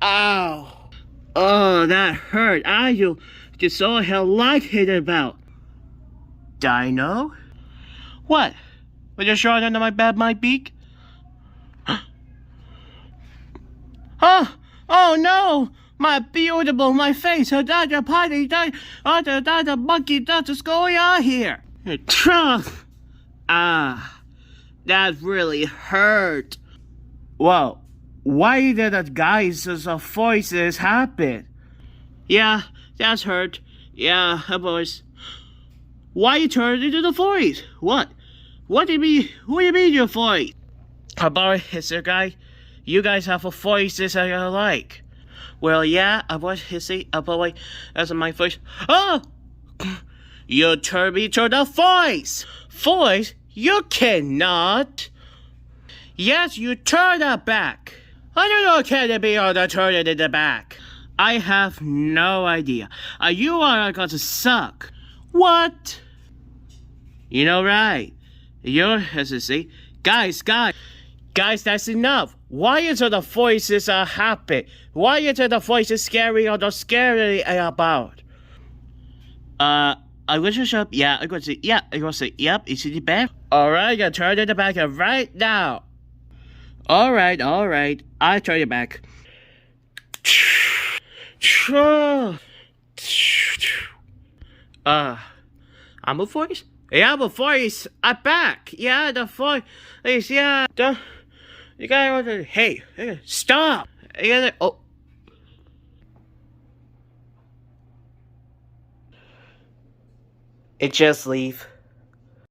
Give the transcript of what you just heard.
Ow. Oh, that hurt. I just saw how light hit about. Dino? What? Was you shot under my beak? Huh? Oh no! My beautiful, my face, the party, the monkey, what's going on here? Trunk! Ah, that really hurt. Well, why did the guys' voices happen? Yeah, that's hurt. Yeah, boys. Why you turned into the voice? What? What do you mean? What do you mean your voice? Boy, is there guy? You guys have a voices I like. Well, yeah, I was hissy, boy, that's my voice. Oh! You turned me to the voice! Voice? You cannot! Yes, you turn it back! I don't know can it be on the turn it in the back. I have no idea. You are going to suck. What? You know right. You're hissy. Guys, that's enough. Why is the voices happy? Why is the voices scary or scary about? I'm going to shut up. Yeah, I'm going to say, yeah, I'm going to say, yep, it's in the back. Alright, I turn it back right now. Alright, I turn it back. I'm a voice? Yeah, I'm a voice. I'm back. Yeah, the voice. Yeah, you gotta, hey, stop. You gotta, oh. It just leave.